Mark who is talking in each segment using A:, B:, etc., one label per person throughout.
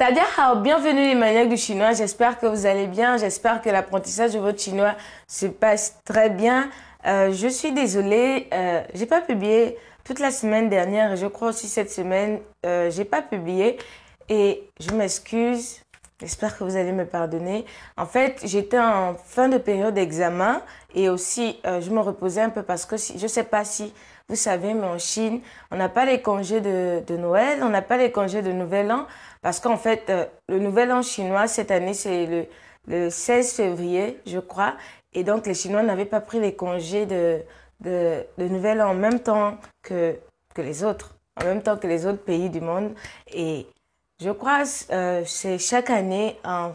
A: Tadia Hao, bienvenue les maniaques du chinois, j'espère que vous allez bien, j'espère que l'apprentissage de votre chinois se passe très bien. Je suis désolée, j'ai pas publié toute la semaine dernière et je crois aussi cette semaine, j'ai pas publié et je m'excuse, j'espère que vous allez me pardonner. En fait, j'étais en fin de période d'examen et aussi je me reposais un peu parce que je sais pas si vous savez, mais en Chine, on n'a pas les congés de Noël, on n'a pas les congés de Nouvel An. Parce qu'en fait, le nouvel an chinois, cette année, c'est le 16 février, je crois. Et donc, les Chinois n'avaient pas pris les congés de nouvel an en même temps que les autres, en même temps que les autres pays du monde. Et je crois c'est chaque année, en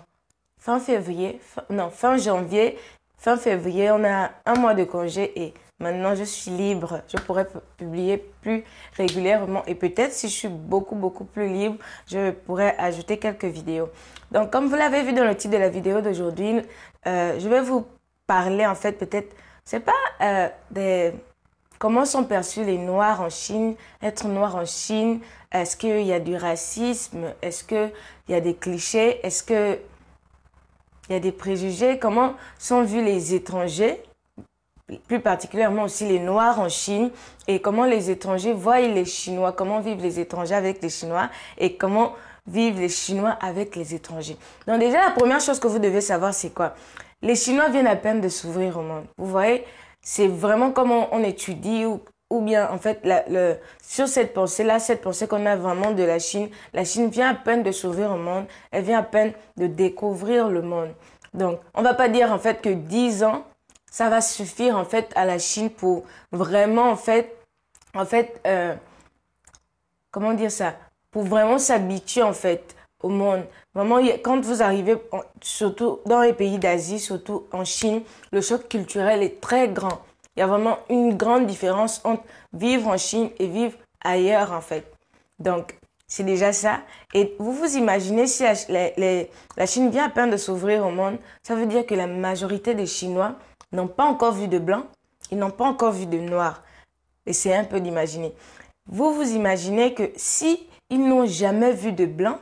A: fin février, non, fin janvier, fin février, on a un mois de congé et maintenant je suis libre. Je pourrais publier plus régulièrement et peut-être si je suis beaucoup plus libre, je pourrais ajouter quelques vidéos. Donc comme vous l'avez vu dans le titre de la vidéo d'aujourd'hui, je vais vous parler en fait peut-être, c'est pas comment sont perçus les Noirs en Chine, être noir en Chine, est-ce qu'il y a du racisme, est-ce qu'il y a des clichés, est-ce que il y a des préjugés, comment sont vus les étrangers, plus particulièrement aussi les Noirs en Chine, et comment les étrangers voient les Chinois, comment vivent les étrangers avec les Chinois, et comment vivent les Chinois avec les étrangers. Donc déjà, la première chose que vous devez savoir, c'est quoi? Les Chinois viennent à peine de s'ouvrir au monde. Vous voyez, c'est vraiment comme on étudie ou bien, en fait, sur cette pensée-là, cette pensée qu'on a vraiment de la Chine vient à peine de s'ouvrir au monde, elle vient à peine de découvrir le monde. Donc, on va pas dire, en fait, que 10 ans, ça va suffire, en fait, à la Chine pour vraiment, comment dire ça? Pour vraiment s'habituer, en fait, au monde. Vraiment, quand vous arrivez, surtout dans les pays d'Asie, surtout en Chine, le choc culturel est très grand. Il y a vraiment une grande différence entre vivre en Chine et vivre ailleurs, en fait. Donc, c'est déjà ça. Et vous vous imaginez si la Chine vient à peine de s'ouvrir au monde, ça veut dire que la majorité des Chinois n'ont pas encore vu de blanc, ils n'ont pas encore vu de noir. Et c'est un peu d'imaginer. Vous vous imaginez que si ils n'ont jamais vu de blanc,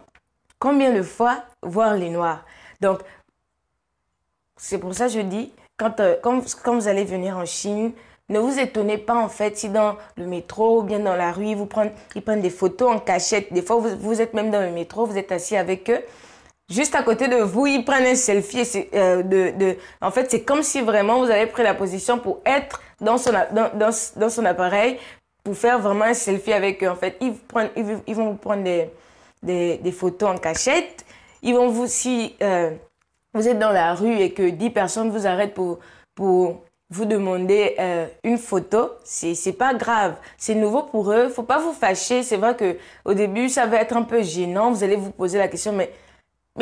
A: combien de fois voir les noirs? Donc, c'est pour ça que je dis, quand vous allez venir en Chine, ne vous étonnez pas en fait si dans le métro ou bien dans la rue, ils prennent des photos en cachette. Des fois, vous êtes même dans le métro, vous êtes assis avec eux. Juste à côté de vous, ils prennent un selfie. En fait, c'est comme si vraiment vous avez pris la position pour être dans son appareil, pour faire vraiment un selfie avec eux. En fait, ils vont vous prendre des photos en cachette. Ils vont si vous êtes dans la rue et que 10 personnes vous arrêtent pour vous demander une photo, c'est pas grave. C'est nouveau pour eux. Faut pas vous fâcher. C'est vrai que au début, ça va être un peu gênant. Vous allez vous poser la question, mais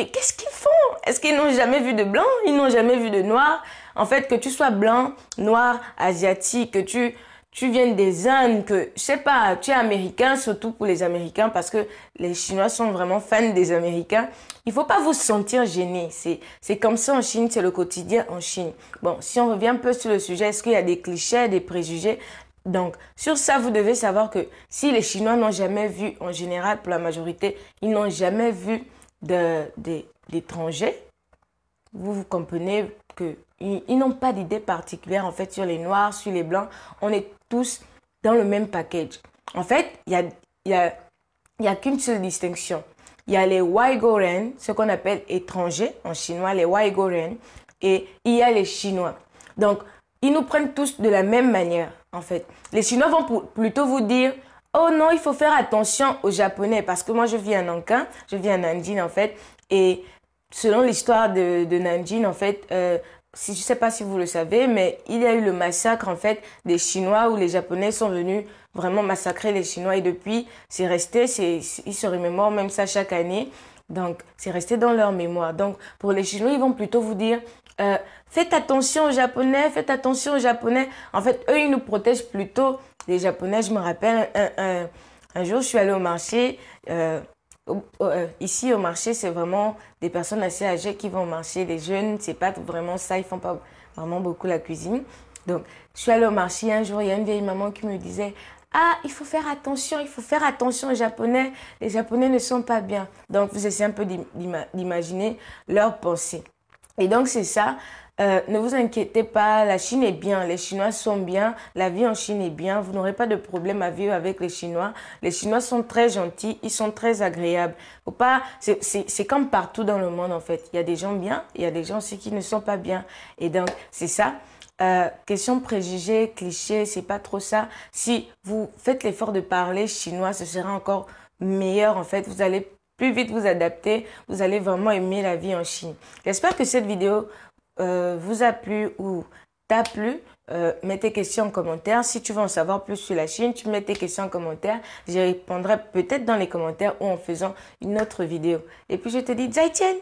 A: qu'est-ce qu'ils font? Est-ce qu'ils n'ont jamais vu de blanc? Ils n'ont jamais vu de noir? En fait, que tu sois blanc, noir, asiatique, que tu viennes des Indes, que, je sais pas, tu es américain, surtout pour les Américains, parce que les Chinois sont vraiment fans des Américains. Il faut pas vous sentir gêné. C'est comme ça en Chine, c'est le quotidien en Chine. Bon, si on revient un peu sur le sujet, est-ce qu'il y a des clichés, des préjugés? Donc, sur ça, vous devez savoir que si les Chinois n'ont jamais vu, en général, pour la majorité, ils n'ont jamais vu d'étrangers, vous comprenez que ils n'ont pas d'idée particulière en fait sur les noirs, sur les blancs. On est tous dans le même package. En fait, il y a qu'une seule distinction. Il y a les Ouïghouriens, ce qu'on appelle étrangers en chinois, les Ouïghouriens, et il y a les Chinois. Donc, ils nous prennent tous de la même manière, en fait. Les Chinois vont plutôt vous dire, oh non, il faut faire attention aux Japonais, parce que moi, je vis à Nankin, je vis à Nanjing, en fait, et selon l'histoire de Nanjing, en fait, je ne sais pas si vous le savez, mais il y a eu le massacre, en fait, des Chinois où les Japonais sont venus vraiment massacrer les Chinois et depuis, c'est resté, ils se remémorent même ça chaque année. Donc, c'est resté dans leur mémoire. Donc, pour les Chinois, ils vont plutôt vous dire, faites attention aux Japonais, faites attention aux Japonais. En fait, eux, ils nous protègent plutôt les Japonais. Je me rappelle, un jour, je suis allée au marché. Ici, au marché, c'est vraiment des personnes assez âgées qui vont au marché. Les jeunes, c'est pas vraiment ça. Ils font pas vraiment beaucoup la cuisine. Donc, je suis allée au marché un jour, il y a une vieille maman qui me disait, ah, il faut faire attention les Japonais ne sont pas bien. Donc, vous essayez un peu d'imaginer leurs pensées. Et donc, c'est ça. Ne vous inquiétez pas, la Chine est bien, les Chinois sont bien, la vie en Chine est bien, vous n'aurez pas de problème à vivre avec les Chinois. Les Chinois sont très gentils, ils sont très agréables. Faut pas, c'est comme partout dans le monde en fait. Il y a des gens bien, il y a des gens aussi qui ne sont pas bien. Et donc, c'est ça. Question préjugés, clichés, c'est pas trop ça. Si vous faites l'effort de parler chinois, ce sera encore meilleur en fait. Vous allez plus vite vous adapter, vous allez vraiment aimer la vie en Chine. J'espère que cette vidéo vous a plu ou t'a plu. Mets tes questions en commentaire. Si tu veux en savoir plus sur la Chine, tu mets tes questions en commentaire. J'y répondrai peut-être dans les commentaires ou en faisant une autre vidéo. Et puis je te dis, Zaijian!